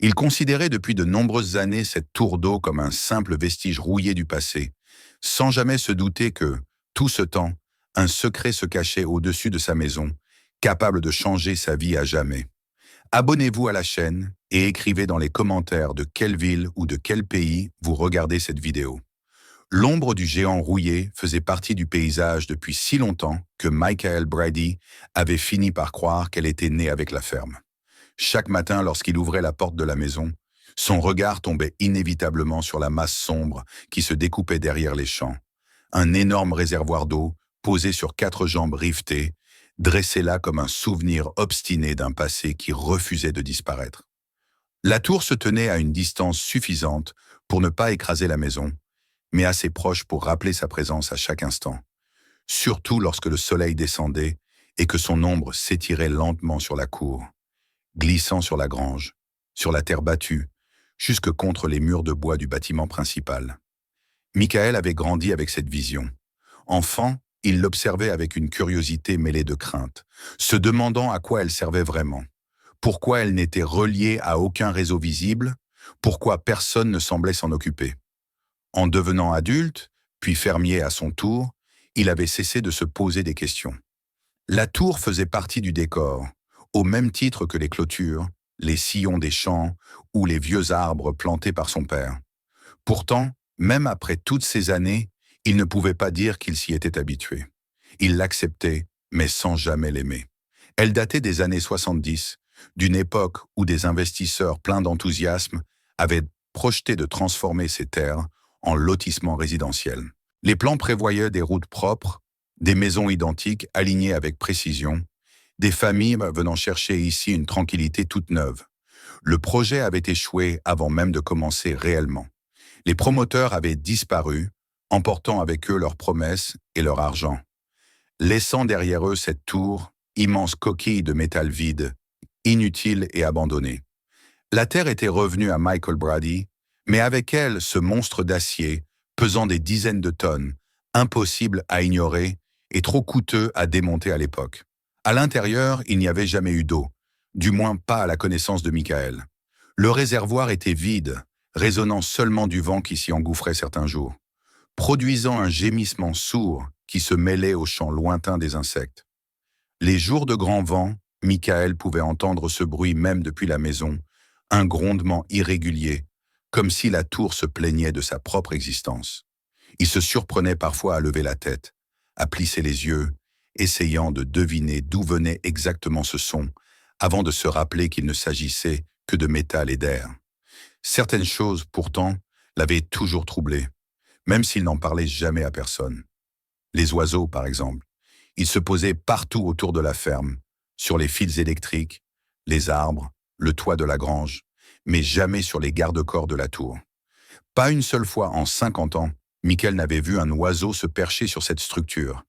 Il considérait depuis de nombreuses années cette tour d'eau comme un simple vestige rouillé du passé, sans jamais se douter que, tout ce temps, un secret se cachait au-dessus de sa maison, capable de changer sa vie à jamais. Abonnez-vous à la chaîne et écrivez dans les commentaires de quelle ville ou de quel pays vous regardez cette vidéo. L'ombre du géant rouillé faisait partie du paysage depuis si longtemps que Michael Brady avait fini par croire qu'elle était née avec la ferme. Chaque matin, lorsqu'il ouvrait la porte de la maison, son regard tombait inévitablement sur la masse sombre qui se découpait derrière les champs. Un énorme réservoir d'eau, posé sur 4 jambes rivetées, dressé là comme un souvenir obstiné d'un passé qui refusait de disparaître. La tour se tenait à une distance suffisante pour ne pas écraser la maison, mais assez proche pour rappeler sa présence à chaque instant, surtout lorsque le soleil descendait et que son ombre s'étirait lentement sur la cour, glissant sur la grange, sur la terre battue, jusque contre les murs de bois du bâtiment principal. Michael avait grandi avec cette vision. Enfant, il l'observait avec une curiosité mêlée de crainte, se demandant à quoi elle servait vraiment, pourquoi elle n'était reliée à aucun réseau visible, pourquoi personne ne semblait s'en occuper. En devenant adulte, puis fermier à son tour, il avait cessé de se poser des questions. La tour faisait partie du décor, au même titre que les clôtures, les sillons des champs ou les vieux arbres plantés par son père. Pourtant, même après toutes ces années, il ne pouvait pas dire qu'il s'y était habitué. Il l'acceptait, mais sans jamais l'aimer. Elle datait des années 70, d'une époque où des investisseurs pleins d'enthousiasme avaient projeté de transformer ces terres en lotissement résidentiel. Les plans prévoyaient des routes propres, des maisons identiques alignées avec précision, des familles venant chercher ici une tranquillité toute neuve. Le projet avait échoué avant même de commencer réellement. Les promoteurs avaient disparu, emportant avec eux leurs promesses et leur argent, laissant derrière eux cette tour, immense coquille de métal vide, inutile et abandonnée. La terre était revenue à Michael Brady, mais avec elle, ce monstre d'acier, pesant des dizaines de tonnes, impossible à ignorer et trop coûteux à démonter à l'époque. À l'intérieur, il n'y avait jamais eu d'eau, du moins pas à la connaissance de Michael. Le réservoir était vide, résonnant seulement du vent qui s'y engouffrait certains jours, produisant un gémissement sourd qui se mêlait au chant lointain des insectes. Les jours de grand vent, Michael pouvait entendre ce bruit même depuis la maison, un grondement irrégulier, comme si la tour se plaignait de sa propre existence. Il se surprenait parfois à lever la tête, à plisser les yeux, essayant de deviner d'où venait exactement ce son, avant de se rappeler qu'il ne s'agissait que de métal et d'air. Certaines choses, pourtant, l'avaient toujours troublé, même s'il n'en parlait jamais à personne. Les oiseaux, par exemple. Ils se posaient partout autour de la ferme, sur les fils électriques, les arbres, le toit de la grange, mais jamais sur les garde-corps de la tour. Pas une seule fois en 50 ans, Michael n'avait vu un oiseau se percher sur cette structure.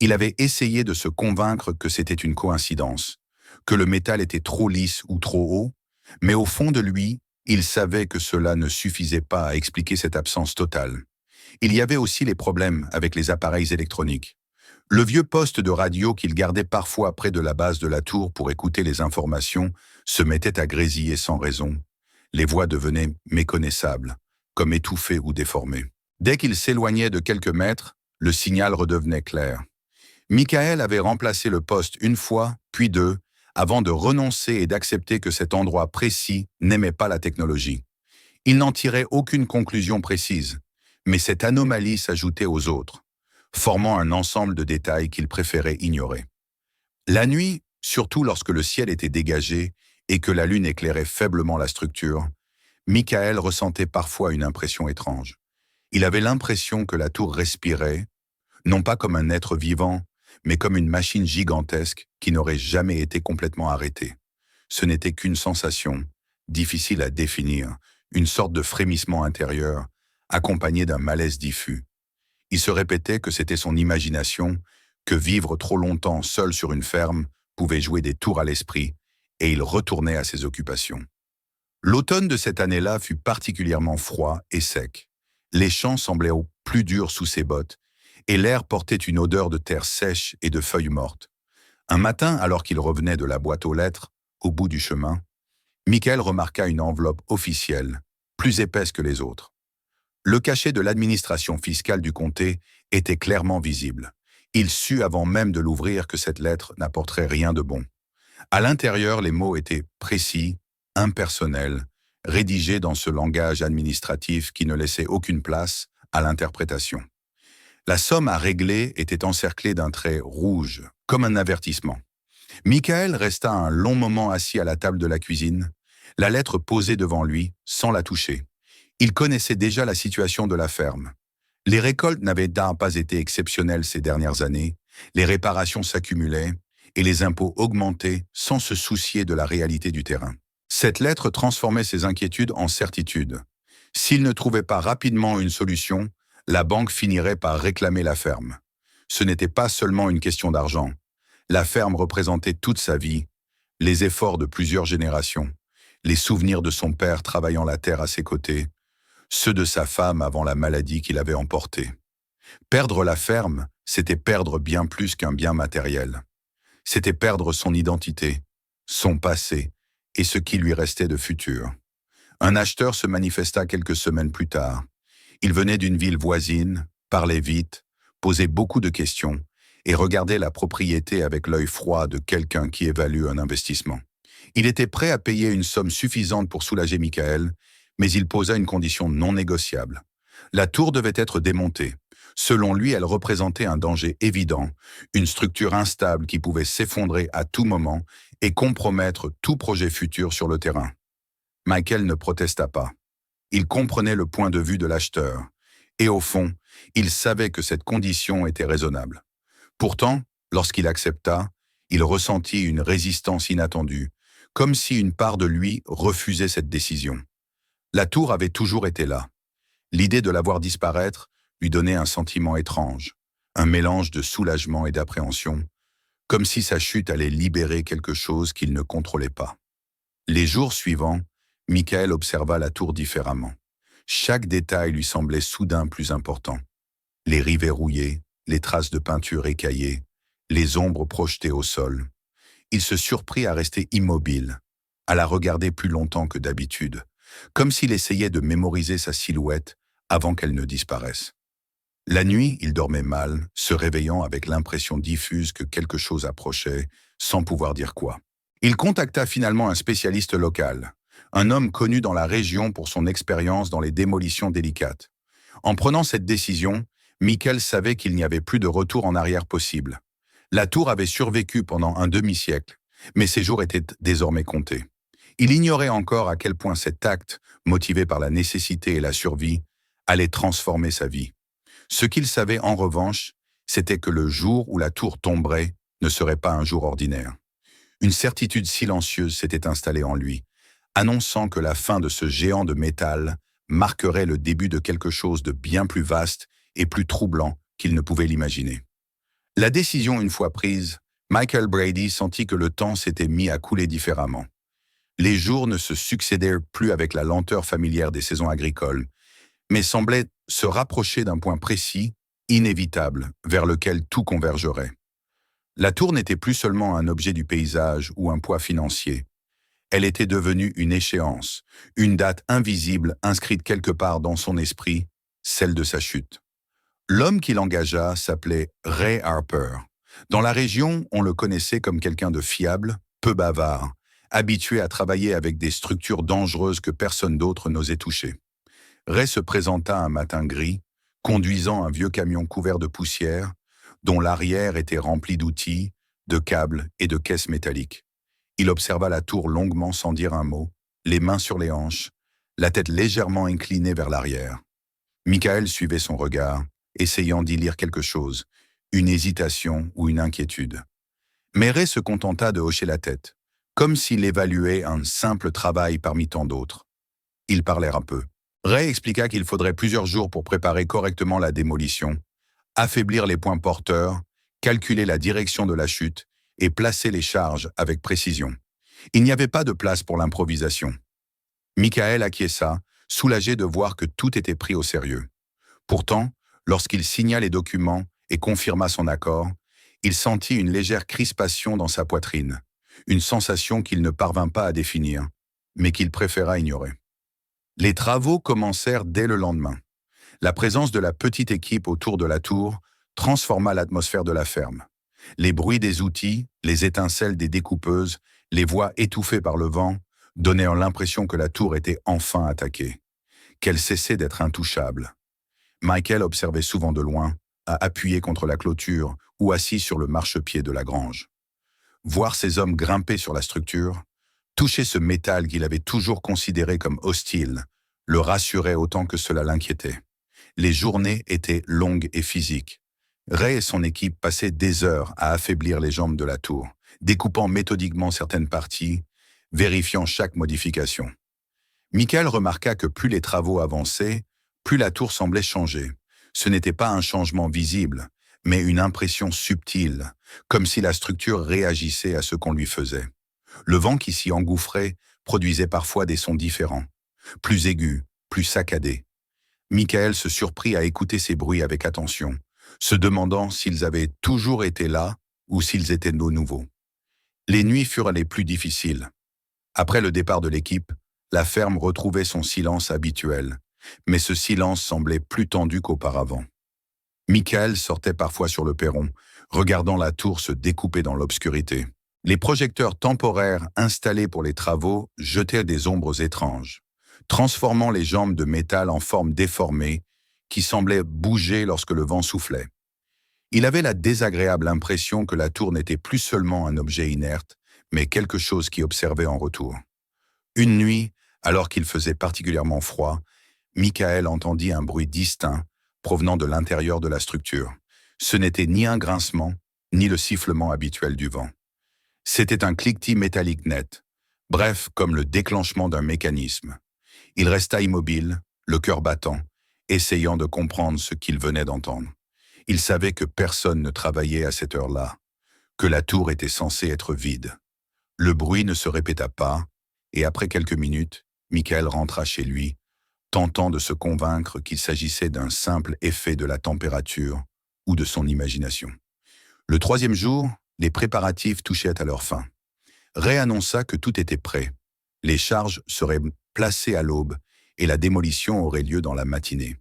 Il avait essayé de se convaincre que c'était une coïncidence, que le métal était trop lisse ou trop haut, mais au fond de lui, il savait que cela ne suffisait pas à expliquer cette absence totale. Il y avait aussi les problèmes avec les appareils électroniques. Le vieux poste de radio qu'il gardait parfois près de la base de la tour pour écouter les informations se mettait à grésiller sans raison. Les voix devenaient méconnaissables, comme étouffées ou déformées. Dès qu'il s'éloignait de quelques mètres, le signal redevenait clair. Michael avait remplacé le poste une fois, puis deux, avant de renoncer et d'accepter que cet endroit précis n'aimait pas la technologie. Il n'en tirait aucune conclusion précise, mais cette anomalie s'ajoutait aux autres, formant un ensemble de détails qu'il préférait ignorer. La nuit, surtout lorsque le ciel était dégagé et que la lune éclairait faiblement la structure, Michael ressentait parfois une impression étrange. Il avait l'impression que la tour respirait, non pas comme un être vivant, mais comme une machine gigantesque qui n'aurait jamais été complètement arrêtée. Ce n'était qu'une sensation, difficile à définir, une sorte de frémissement intérieur, accompagné d'un malaise diffus. Il se répétait que c'était son imagination, que vivre trop longtemps seul sur une ferme pouvait jouer des tours à l'esprit, et il retournait à ses occupations. L'automne de cette année-là fut particulièrement froid et sec. Les champs semblaient au plus durs sous ses bottes, et l'air portait une odeur de terre sèche et de feuilles mortes. Un matin, alors qu'il revenait de la boîte aux lettres, au bout du chemin, Michael remarqua une enveloppe officielle, plus épaisse que les autres. Le cachet de l'administration fiscale du comté était clairement visible. Il sut avant même de l'ouvrir que cette lettre n'apporterait rien de bon. À l'intérieur, les mots étaient précis, impersonnels, rédigés dans ce langage administratif qui ne laissait aucune place à l'interprétation. La somme à régler était encerclée d'un trait rouge, comme un avertissement. Michael resta un long moment assis à la table de la cuisine, la lettre posée devant lui, sans la toucher. Il connaissait déjà la situation de la ferme. Les récoltes n'avaient pas été exceptionnelles ces dernières années, les réparations s'accumulaient et les impôts augmentaient sans se soucier de la réalité du terrain. Cette lettre transformait ses inquiétudes en certitude. S'il ne trouvait pas rapidement une solution, la banque finirait par réclamer la ferme. Ce n'était pas seulement une question d'argent. La ferme représentait toute sa vie, les efforts de plusieurs générations, les souvenirs de son père travaillant la terre à ses côtés, ceux de sa femme avant la maladie qu'il avait emportée. Perdre la ferme, c'était perdre bien plus qu'un bien matériel. C'était perdre son identité, son passé et ce qui lui restait de futur. Un acheteur se manifesta quelques semaines plus tard. Il venait d'une ville voisine, parlait vite, posait beaucoup de questions et regardait la propriété avec l'œil froid de quelqu'un qui évalue un investissement. Il était prêt à payer une somme suffisante pour soulager Michael, mais il posa une condition non négociable. La tour devait être démontée. Selon lui, elle représentait un danger évident, une structure instable qui pouvait s'effondrer à tout moment et compromettre tout projet futur sur le terrain. Michael ne protesta pas. Il comprenait le point de vue de l'acheteur, et au fond, il savait que cette condition était raisonnable. Pourtant, lorsqu'il accepta, il ressentit une résistance inattendue, comme si une part de lui refusait cette décision. La tour avait toujours été là. L'idée de la voir disparaître lui donnait un sentiment étrange, un mélange de soulagement et d'appréhension, comme si sa chute allait libérer quelque chose qu'il ne contrôlait pas. Les jours suivants, Michael observa la tour différemment. Chaque détail lui semblait soudain plus important. Les rivets rouillés, les traces de peinture écaillées, les ombres projetées au sol. Il se surprit à rester immobile, à la regarder plus longtemps que d'habitude, comme s'il essayait de mémoriser sa silhouette avant qu'elle ne disparaisse. La nuit, il dormait mal, se réveillant avec l'impression diffuse que quelque chose approchait, sans pouvoir dire quoi. Il contacta finalement un spécialiste local, un homme connu dans la région pour son expérience dans les démolitions délicates. En prenant cette décision, Michael savait qu'il n'y avait plus de retour en arrière possible. La tour avait survécu pendant un demi-siècle, mais ses jours étaient désormais comptés. Il ignorait encore à quel point cet acte, motivé par la nécessité et la survie, allait transformer sa vie. Ce qu'il savait en revanche, c'était que le jour où la tour tomberait ne serait pas un jour ordinaire. Une certitude silencieuse s'était installée en lui, annonçant que la fin de ce géant de métal marquerait le début de quelque chose de bien plus vaste et plus troublant qu'il ne pouvait l'imaginer. La décision une fois prise, Michael Brady sentit que le temps s'était mis à couler différemment. Les jours ne se succédaient plus avec la lenteur familière des saisons agricoles, mais semblaient se rapprocher d'un point précis, inévitable, vers lequel tout convergerait. La tour n'était plus seulement un objet du paysage ou un poids financier. Elle était devenue une échéance, une date invisible inscrite quelque part dans son esprit, celle de sa chute. L'homme qui l'engagea s'appelait Ray Harper. Dans la région, on le connaissait comme quelqu'un de fiable, peu bavard, habitué à travailler avec des structures dangereuses que personne d'autre n'osait toucher. Ray se présenta un matin gris, conduisant un vieux camion couvert de poussière, dont l'arrière était rempli d'outils, de câbles et de caisses métalliques. Il observa la tour longuement sans dire un mot, les mains sur les hanches, la tête légèrement inclinée vers l'arrière. Michael suivait son regard, essayant d'y lire quelque chose, une hésitation ou une inquiétude. Mais Ray se contenta de hocher la tête, comme s'il évaluait un simple travail parmi tant d'autres. Ils parlèrent un peu. Ray expliqua qu'il faudrait plusieurs jours pour préparer correctement la démolition, affaiblir les points porteurs, calculer la direction de la chute et placer les charges avec précision. Il n'y avait pas de place pour l'improvisation. Michael acquiesça, soulagé de voir que tout était pris au sérieux. Pourtant, lorsqu'il signa les documents et confirma son accord, il sentit une légère crispation dans sa poitrine, une sensation qu'il ne parvint pas à définir, mais qu'il préféra ignorer. Les travaux commencèrent dès le lendemain. La présence de la petite équipe autour de la tour transforma l'atmosphère de la ferme. Les bruits des outils, les étincelles des découpeuses, les voix étouffées par le vent donnaient l'impression que la tour était enfin attaquée, qu'elle cessait d'être intouchable. Michael observait souvent de loin, appuyé contre la clôture ou assis sur le marchepied de la grange. Voir ces hommes grimper sur la structure, toucher ce métal qu'il avait toujours considéré comme hostile, le rassurait autant que cela l'inquiétait. Les journées étaient longues et physiques. Ray et son équipe passaient des heures à affaiblir les jambes de la tour, découpant méthodiquement certaines parties, vérifiant chaque modification. Michael remarqua que plus les travaux avançaient, plus la tour semblait changer. Ce n'était pas un changement visible, mais une impression subtile, comme si la structure réagissait à ce qu'on lui faisait. Le vent qui s'y engouffrait produisait parfois des sons différents, plus aigus, plus saccadés. Michael se surprit à écouter ces bruits avec attention, se demandant s'ils avaient toujours été là ou s'ils étaient nouveaux. Les nuits furent les plus difficiles. Après le départ de l'équipe, la ferme retrouvait son silence habituel, mais ce silence semblait plus tendu qu'auparavant. Michael sortait parfois sur le perron, regardant la tour se découper dans l'obscurité. Les projecteurs temporaires installés pour les travaux jetaient des ombres étranges, transformant les jambes de métal en formes déformées qui semblaient bouger lorsque le vent soufflait. Il avait la désagréable impression que la tour n'était plus seulement un objet inerte, mais quelque chose qui observait en retour. Une nuit, alors qu'il faisait particulièrement froid, Michael entendit un bruit distinct provenant de l'intérieur de la structure. Ce n'était ni un grincement, ni le sifflement habituel du vent. C'était un cliquetis métallique net, bref, comme le déclenchement d'un mécanisme. Il resta immobile, le cœur battant, essayant de comprendre ce qu'il venait d'entendre. Il savait que personne ne travaillait à cette heure-là, que la tour était censée être vide. Le bruit ne se répéta pas, et après quelques minutes, Michael rentra chez lui, tentant de se convaincre qu'il s'agissait d'un simple effet de la température ou de son imagination. Le troisième jour, les préparatifs touchaient à leur fin. Ray annonça que tout était prêt. Les charges seraient placées à l'aube et la démolition aurait lieu dans la matinée.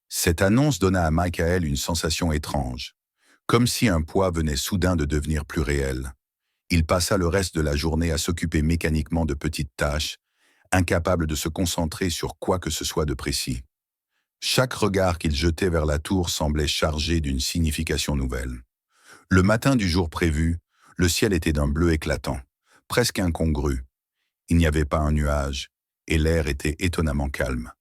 Cette annonce donna à Michael une sensation étrange, comme si un poids venait soudain de devenir plus réel. Il passa le reste de la journée à s'occuper mécaniquement de petites tâches, incapable de se concentrer sur quoi que ce soit de précis. Chaque regard qu'il jetait vers la tour semblait chargé d'une signification nouvelle. Le matin du jour prévu, le ciel était d'un bleu éclatant, presque incongru. Il n'y avait pas un nuage, et l'air était étonnamment calme.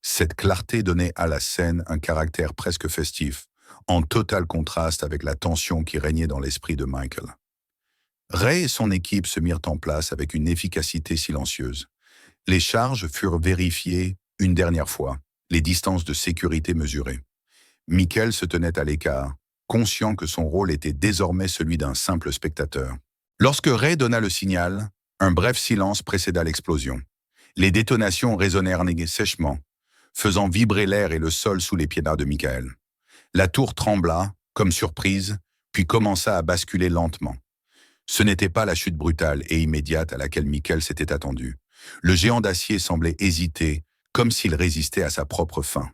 Cette clarté donnait à la scène un caractère presque festif, en total contraste avec la tension qui régnait dans l'esprit de Michael. Ray et son équipe se mirent en place avec une efficacité silencieuse. Les charges furent vérifiées une dernière fois, les distances de sécurité mesurées. Michael se tenait à l'écart, conscient que son rôle était désormais celui d'un simple spectateur. Lorsque Ray donna le signal, un bref silence précéda l'explosion. Les détonations résonnèrent sèchement, faisant vibrer l'air et le sol sous les pieds de Michael. La tour trembla, comme surprise, puis commença à basculer lentement. Ce n'était pas la chute brutale et immédiate à laquelle Michael s'était attendu. Le géant d'acier semblait hésiter, comme s'il résistait à sa propre fin.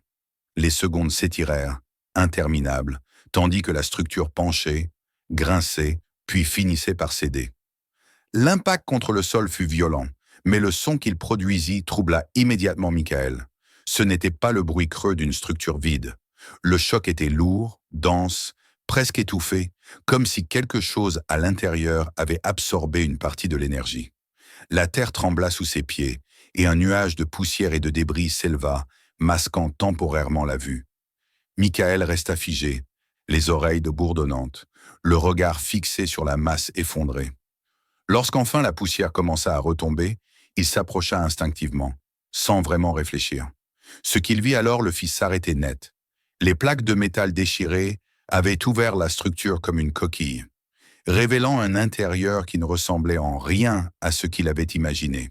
Les secondes s'étirèrent, interminables, tandis que la structure penchait, grinçait, puis finissait par céder. L'impact contre le sol fut violent, mais le son qu'il produisit troubla immédiatement Michael. Ce n'était pas le bruit creux d'une structure vide. Le choc était lourd, dense, presque étouffé, comme si quelque chose à l'intérieur avait absorbé une partie de l'énergie. La terre trembla sous ses pieds, et un nuage de poussière et de débris s'éleva, masquant temporairement la vue. Michael resta figé, les oreilles bourdonnantes, le regard fixé sur la masse effondrée. Lorsqu'enfin la poussière commença à retomber, il s'approcha instinctivement, sans vraiment réfléchir. Ce qu'il vit alors le fit s'arrêter net. Les plaques de métal déchirées avaient ouvert la structure comme une coquille, révélant un intérieur qui ne ressemblait en rien à ce qu'il avait imaginé.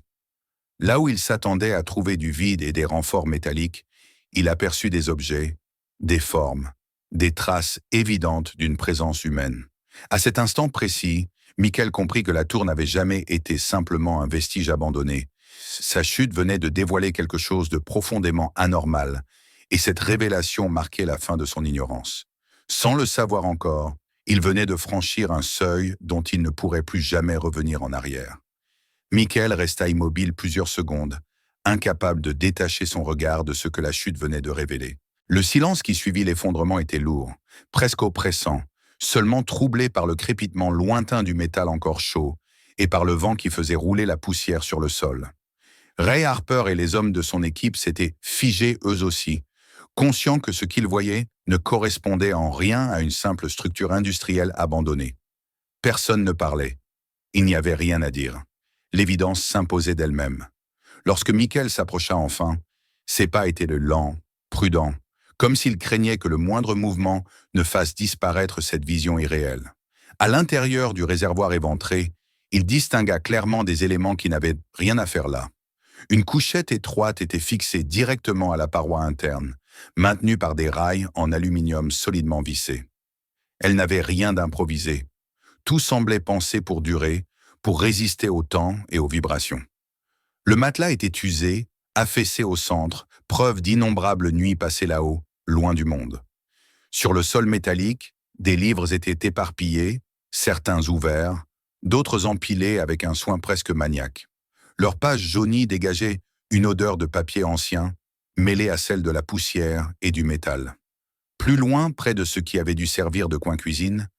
Là où il s'attendait à trouver du vide et des renforts métalliques, il aperçut des objets, des formes, des traces évidentes d'une présence humaine. À cet instant précis, Michael comprit que la tour n'avait jamais été simplement un vestige abandonné, Sa chute venait de dévoiler quelque chose de profondément anormal, et cette révélation marquait la fin de son ignorance. Sans le savoir encore, il venait de franchir un seuil dont il ne pourrait plus jamais revenir en arrière. Michael resta immobile plusieurs secondes, incapable de détacher son regard de ce que la chute venait de révéler. Le silence qui suivit l'effondrement était lourd, presque oppressant, seulement troublé par le crépitement lointain du métal encore chaud et par le vent qui faisait rouler la poussière sur le sol. Ray Harper et les hommes de son équipe s'étaient figés eux aussi, conscients que ce qu'ils voyaient ne correspondait en rien à une simple structure industrielle abandonnée. Personne ne parlait. Il n'y avait rien à dire. L'évidence s'imposait d'elle-même. Lorsque Michael s'approcha enfin, ses pas étaient lents, prudents, comme s'il craignait que le moindre mouvement ne fasse disparaître cette vision irréelle. À l'intérieur du réservoir éventré, il distingua clairement des éléments qui n'avaient rien à faire là. Une couchette étroite était fixée directement à la paroi interne, maintenue par des rails en aluminium solidement vissés. Elle n'avait rien d'improvisé. Tout semblait pensé pour durer, pour résister au temps et aux vibrations. Le matelas était usé, affaissé au centre, preuve d'innombrables nuits passées là-haut, loin du monde. Sur le sol métallique, des livres étaient éparpillés, certains ouverts, d'autres empilés avec un soin presque maniaque. Leurs pages jaunies dégageaient une odeur de papier ancien, mêlée à celle de la poussière et du métal. Plus loin, près de ce qui avait dû servir de coin cuisine,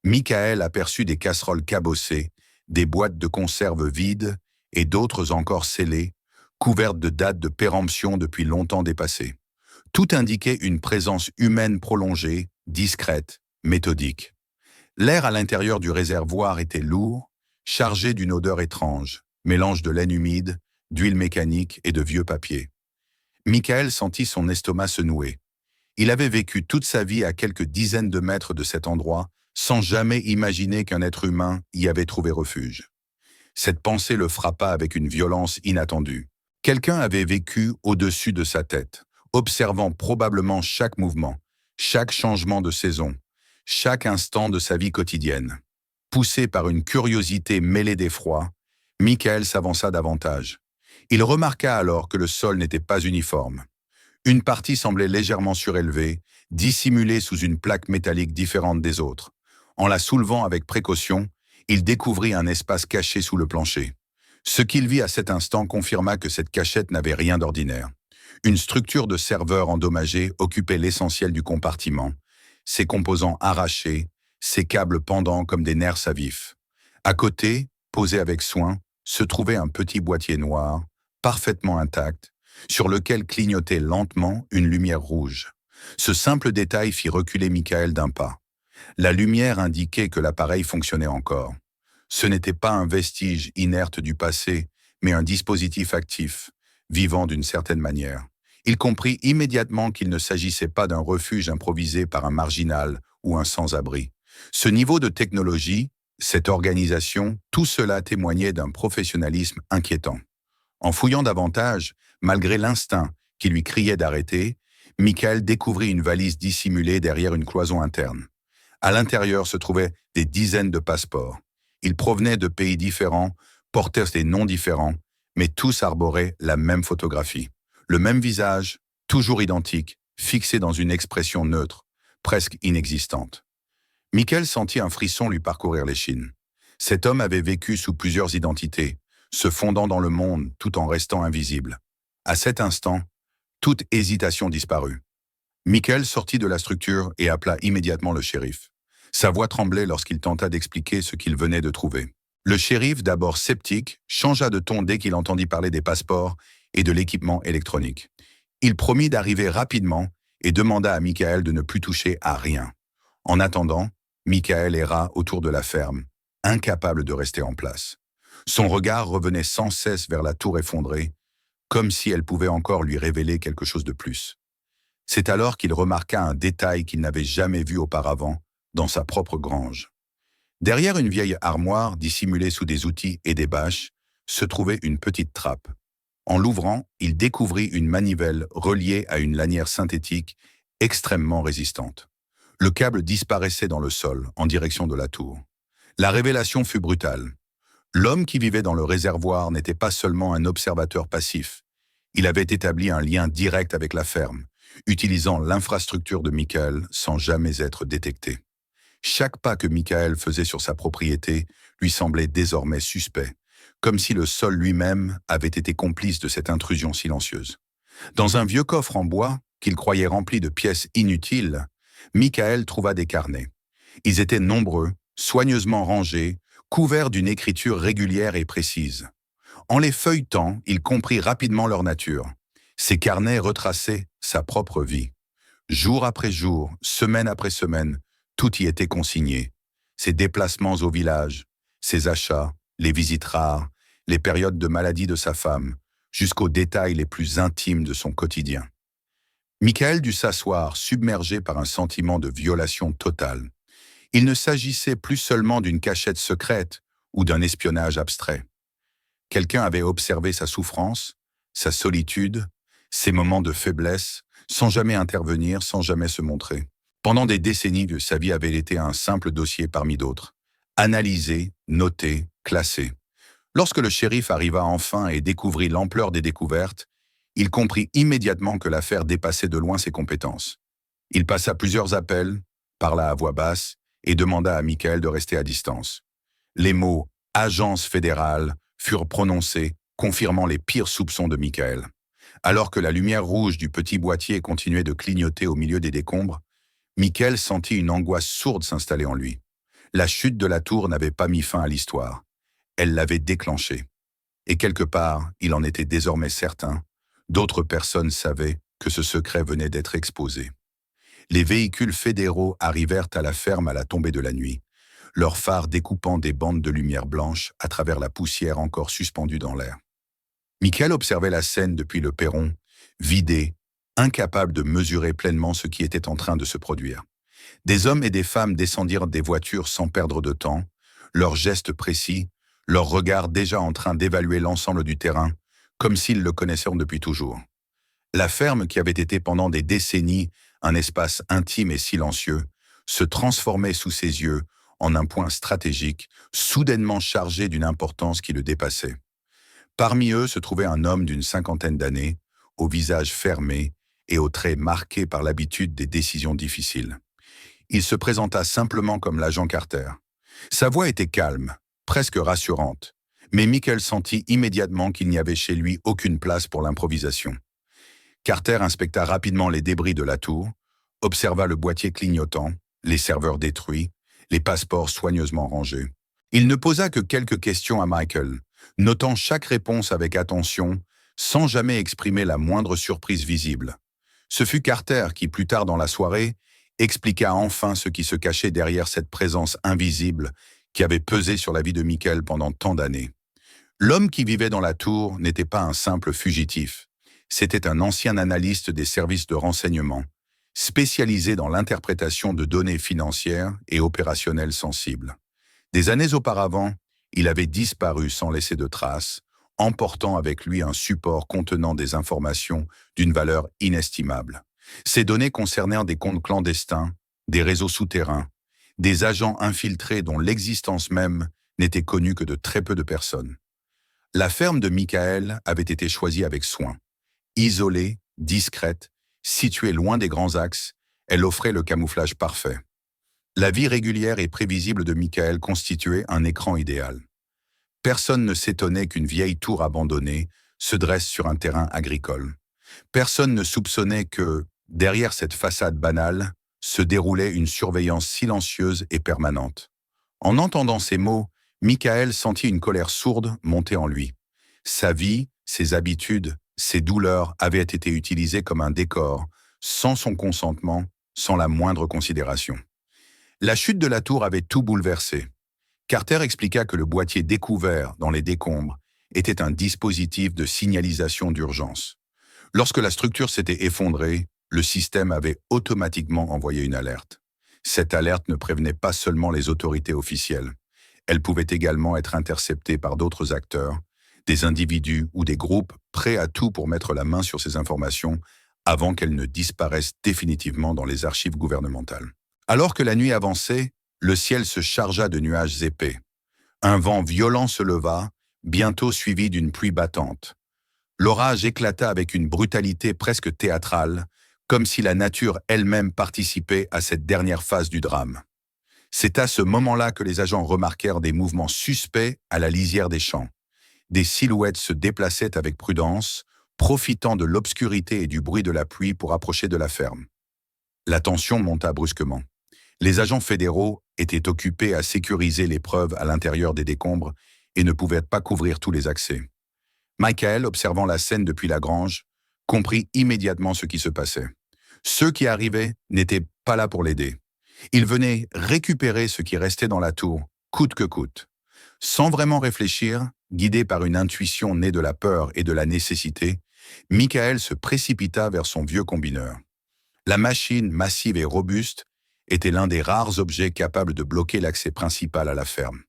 Michael aperçut des casseroles cabossées, des boîtes de conserve vides et d'autres encore scellées, couvertes de dates de péremption depuis longtemps dépassées. Tout indiquait une présence humaine prolongée, discrète, méthodique. L'air à l'intérieur du réservoir était lourd, chargé d'une odeur étrange, mélange de laine humide, d'huile mécanique et de vieux papier. Michael sentit son estomac se nouer. Il avait vécu toute sa vie à quelques dizaines de mètres de cet endroit, sans jamais imaginer qu'un être humain y avait trouvé refuge. Cette pensée le frappa avec une violence inattendue. Quelqu'un avait vécu au-dessus de sa tête, observant probablement chaque mouvement, chaque changement de saison, chaque instant de sa vie quotidienne. Poussé par une curiosité mêlée d'effroi, Michael s'avança davantage. Il remarqua alors que le sol n'était pas uniforme. Une partie semblait légèrement surélevée, dissimulée sous une plaque métallique différente des autres. En la soulevant avec précaution, il découvrit un espace caché sous le plancher. Ce qu'il vit à cet instant confirma que cette cachette n'avait rien d'ordinaire. Une structure de serveur endommagée occupait l'essentiel du compartiment, ses composants arrachés, ses câbles pendants comme des nerfs à vif. À côté, posé avec soin, se trouvait un petit boîtier noir, parfaitement intact, sur lequel clignotait lentement une lumière rouge. Ce simple détail fit reculer Michael d'un pas. La lumière indiquait que l'appareil fonctionnait encore. Ce n'était pas un vestige inerte du passé, mais un dispositif actif, vivant d'une certaine manière. Il comprit immédiatement qu'il ne s'agissait pas d'un refuge improvisé par un marginal ou un sans-abri. Ce niveau de technologie, cette organisation, tout cela témoignait d'un professionnalisme inquiétant. En fouillant davantage, malgré l'instinct qui lui criait d'arrêter, Michael découvrit une valise dissimulée derrière une cloison interne. À l'intérieur se trouvaient des dizaines de passeports. Ils provenaient de pays différents, portaient des noms différents, mais tous arboraient la même photographie. Le même visage, toujours identique, fixé dans une expression neutre, presque inexistante. Michael sentit un frisson lui parcourir l'échine. Cet homme avait vécu sous plusieurs identités, se fondant dans le monde tout en restant invisible. À cet instant, toute hésitation disparut. Michael sortit de la structure et appela immédiatement le shérif. Sa voix tremblait lorsqu'il tenta d'expliquer ce qu'il venait de trouver. Le shérif, d'abord sceptique, changea de ton dès qu'il entendit parler des passeports et de l'équipement électronique. Il promit d'arriver rapidement et demanda à Michael de ne plus toucher à rien. En attendant, Michael erra autour de la ferme, incapable de rester en place. Son regard revenait sans cesse vers la tour effondrée, comme si elle pouvait encore lui révéler quelque chose de plus. C'est alors qu'il remarqua un détail qu'il n'avait jamais vu auparavant dans sa propre grange. Derrière une vieille armoire dissimulée sous des outils et des bâches, se trouvait une petite trappe. En l'ouvrant, il découvrit une manivelle reliée à une lanière synthétique extrêmement résistante. Le câble disparaissait dans le sol, en direction de la tour. La révélation fut brutale. L'homme qui vivait dans le réservoir n'était pas seulement un observateur passif. Il avait établi un lien direct avec la ferme, utilisant l'infrastructure de Michael sans jamais être détecté. Chaque pas que Michael faisait sur sa propriété lui semblait désormais suspect, comme si le sol lui-même avait été complice de cette intrusion silencieuse. Dans un vieux coffre en bois, qu'il croyait rempli de pièces inutiles, Michael trouva des carnets. Ils étaient nombreux, soigneusement rangés, couverts d'une écriture régulière et précise. En les feuilletant, il comprit rapidement leur nature. Ces carnets retraçaient sa propre vie. Jour après jour, semaine après semaine, tout y était consigné. Ses déplacements au village, ses achats, les visites rares, les périodes de maladie de sa femme, jusqu'aux détails les plus intimes de son quotidien. Michael dut s'asseoir, submergé par un sentiment de violation totale. Il ne s'agissait plus seulement d'une cachette secrète ou d'un espionnage abstrait. Quelqu'un avait observé sa souffrance, sa solitude, ses moments de faiblesse, sans jamais intervenir, sans jamais se montrer. Pendant des décennies, sa vie avait été un simple dossier parmi d'autres, analysé, noté, classé. Lorsque le shérif arriva enfin et découvrit l'ampleur des découvertes, il comprit immédiatement que l'affaire dépassait de loin ses compétences. Il passa plusieurs appels, parla à voix basse et demanda à Michael de rester à distance. Les mots « agence fédérale » furent prononcés, confirmant les pires soupçons de Michael. Alors que la lumière rouge du petit boîtier continuait de clignoter au milieu des décombres, Michael sentit une angoisse sourde s'installer en lui. La chute de la tour n'avait pas mis fin à l'histoire. Elle l'avait déclenchée. Et quelque part, il en était désormais certain, d'autres personnes savaient que ce secret venait d'être exposé. Les véhicules fédéraux arrivèrent à la ferme à la tombée de la nuit, leurs phares découpant des bandes de lumière blanche à travers la poussière encore suspendue dans l'air. Michael observait la scène depuis le perron, vidé, incapable de mesurer pleinement ce qui était en train de se produire. Des hommes et des femmes descendirent des voitures sans perdre de temps, leurs gestes précis, leurs regards déjà en train d'évaluer l'ensemble du terrain, comme s'ils le connaissaient depuis toujours. La ferme, qui avait été pendant des décennies un espace intime et silencieux, se transformait sous ses yeux en un point stratégique, soudainement chargé d'une importance qui le dépassait. Parmi eux se trouvait un homme d'une cinquantaine d'années, au visage fermé et aux traits marqués par l'habitude des décisions difficiles. Il se présenta simplement comme l'agent Carter. Sa voix était calme, presque rassurante, mais Michael sentit immédiatement qu'il n'y avait chez lui aucune place pour l'improvisation. Carter inspecta rapidement les débris de la tour, observa le boîtier clignotant, les serveurs détruits, les passeports soigneusement rangés. Il ne posa que quelques questions à Michael, notant chaque réponse avec attention, sans jamais exprimer la moindre surprise visible. Ce fut Carter qui, plus tard dans la soirée, expliqua enfin ce qui se cachait derrière cette présence invisible qui avait pesé sur la vie de Michael pendant tant d'années. L'homme qui vivait dans la tour n'était pas un simple fugitif. C'était un ancien analyste des services de renseignement, spécialisé dans l'interprétation de données financières et opérationnelles sensibles. Des années auparavant, il avait disparu sans laisser de traces, emportant avec lui un support contenant des informations d'une valeur inestimable. Ces données concernèrent des comptes clandestins, des réseaux souterrains, des agents infiltrés dont l'existence même n'était connue que de très peu de personnes. La ferme de Michael avait été choisie avec soin. Isolée, discrète, située loin des grands axes, elle offrait le camouflage parfait. La vie régulière et prévisible de Michael constituait un écran idéal. Personne ne s'étonnait qu'une vieille tour abandonnée se dresse sur un terrain agricole. Personne ne soupçonnait que, derrière cette façade banale, se déroulait une surveillance silencieuse et permanente. En entendant ces mots, Michael sentit une colère sourde monter en lui. Sa vie, ses habitudes, ses douleurs avaient été utilisées comme un décor, sans son consentement, sans la moindre considération. La chute de la tour avait tout bouleversé. Carter expliqua que le boîtier découvert dans les décombres était un dispositif de signalisation d'urgence. Lorsque la structure s'était effondrée, le système avait automatiquement envoyé une alerte. Cette alerte ne prévenait pas seulement les autorités officielles. Elle pouvait également être interceptée par d'autres acteurs, des individus ou des groupes prêts à tout pour mettre la main sur ces informations avant qu'elles ne disparaissent définitivement dans les archives gouvernementales. Alors que la nuit avançait, le ciel se chargea de nuages épais. Un vent violent se leva, bientôt suivi d'une pluie battante. L'orage éclata avec une brutalité presque théâtrale, comme si la nature elle-même participait à cette dernière phase du drame. C'est à ce moment-là que les agents remarquèrent des mouvements suspects à la lisière des champs. Des silhouettes se déplaçaient avec prudence, profitant de l'obscurité et du bruit de la pluie pour approcher de la ferme. La tension monta brusquement. Les agents fédéraux étaient occupés à sécuriser les preuves à l'intérieur des décombres et ne pouvaient pas couvrir tous les accès. Michael, observant la scène depuis la grange, comprit immédiatement ce qui se passait. Ceux qui arrivaient n'étaient pas là pour l'aider. Ils venaient récupérer ce qui restait dans la tour, coûte que coûte. Sans vraiment réfléchir, guidé par une intuition née de la peur et de la nécessité, Michael se précipita vers son vieux combineur. La machine, massive et robuste, était l'un des rares objets capables de bloquer l'accès principal à la ferme.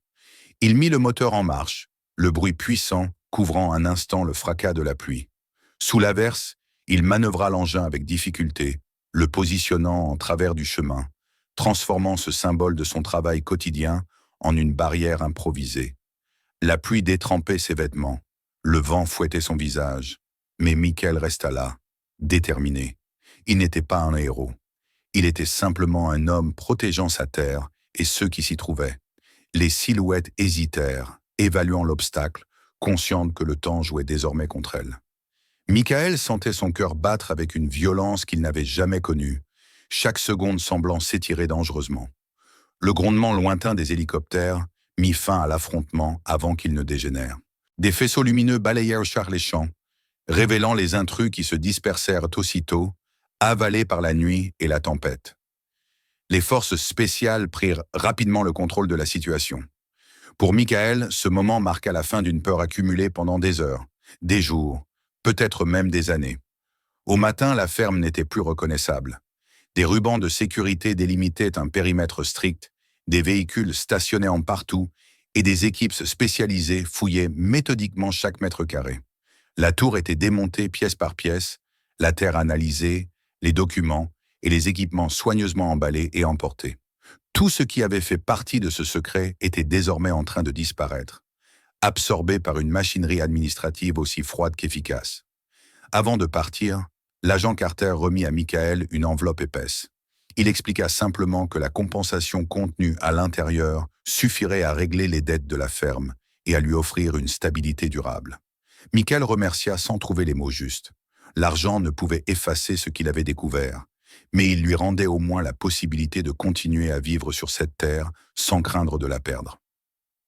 Il mit le moteur en marche, le bruit puissant couvrant un instant le fracas de la pluie. Sous l'averse, il manœuvra l'engin avec difficulté, le positionnant en travers du chemin, transformant ce symbole de son travail quotidien en une barrière improvisée. La pluie détrempait ses vêtements, le vent fouettait son visage, mais Michael resta là, déterminé. Il n'était pas un héros. Il était simplement un homme protégeant sa terre et ceux qui s'y trouvaient. Les silhouettes hésitèrent, évaluant l'obstacle, conscientes que le temps jouait désormais contre elles. Michael sentait son cœur battre avec une violence qu'il n'avait jamais connue, chaque seconde semblant s'étirer dangereusement. Le grondement lointain des hélicoptères mit fin à l'affrontement avant qu'il ne dégénère. Des faisceaux lumineux balayèrent les champs, révélant les intrus qui se dispersèrent aussitôt, avalés par la nuit et la tempête. Les forces spéciales prirent rapidement le contrôle de la situation. Pour Michael, ce moment marqua la fin d'une peur accumulée pendant des heures, des jours, peut-être même des années. Au matin, la ferme n'était plus reconnaissable. Des rubans de sécurité délimitaient un périmètre strict, des véhicules stationnaient en partout et des équipes spécialisées fouillaient méthodiquement chaque mètre carré. La tour était démontée pièce par pièce, la terre analysée, les documents et les équipements soigneusement emballés et emportés. Tout ce qui avait fait partie de ce secret était désormais en train de disparaître, absorbé par une machinerie administrative aussi froide qu'efficace. Avant de partir, l'agent Carter remit à Michael une enveloppe épaisse. Il expliqua simplement que la compensation contenue à l'intérieur suffirait à régler les dettes de la ferme et à lui offrir une stabilité durable. Michael remercia sans trouver les mots justes. L'argent ne pouvait effacer ce qu'il avait découvert, mais il lui rendait au moins la possibilité de continuer à vivre sur cette terre sans craindre de la perdre.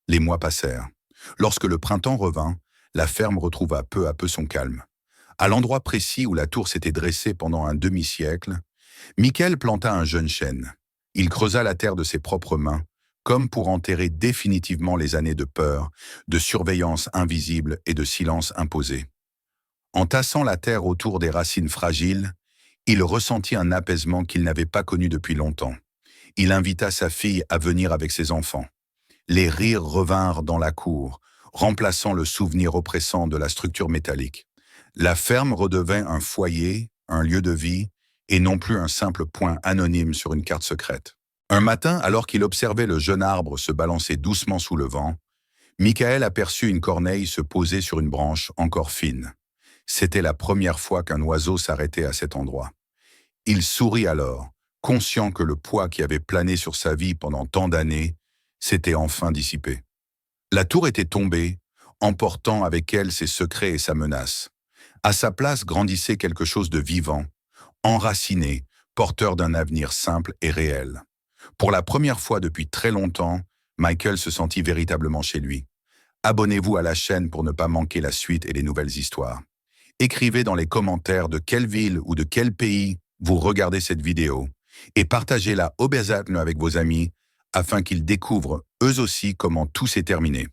Les mois passèrent. Lorsque le printemps revint, la ferme retrouva peu à peu son calme. À l'endroit précis où la tour s'était dressée pendant un demi-siècle, Michael planta un jeune chêne. Il creusa la terre de ses propres mains, comme pour enterrer définitivement les années de peur, de surveillance invisible et de silence imposé. En tassant la terre autour des racines fragiles, il ressentit un apaisement qu'il n'avait pas connu depuis longtemps. Il invita sa fille à venir avec ses enfants. Les rires revinrent dans la cour, remplaçant le souvenir oppressant de la structure métallique. La ferme redevint un foyer, un lieu de vie, et non plus un simple point anonyme sur une carte secrète. Un matin, alors qu'il observait le jeune arbre se balancer doucement sous le vent, Michael aperçut une corneille se poser sur une branche encore fine. C'était la première fois qu'un oiseau s'arrêtait à cet endroit. Il sourit alors, conscient que le poids qui avait plané sur sa vie pendant tant d'années s'était enfin dissipé. La tour était tombée, emportant avec elle ses secrets et sa menace. À sa place grandissait quelque chose de vivant, enraciné, porteur d'un avenir simple et réel. Pour la première fois depuis très longtemps, Michael se sentit véritablement chez lui. Abonnez-vous à la chaîne pour ne pas manquer la suite et les nouvelles histoires. Écrivez dans les commentaires de quelle ville ou de quel pays vous regardez cette vidéo et partagez-la obésatement avec vos amis afin qu'ils découvrent eux aussi comment tout s'est terminé.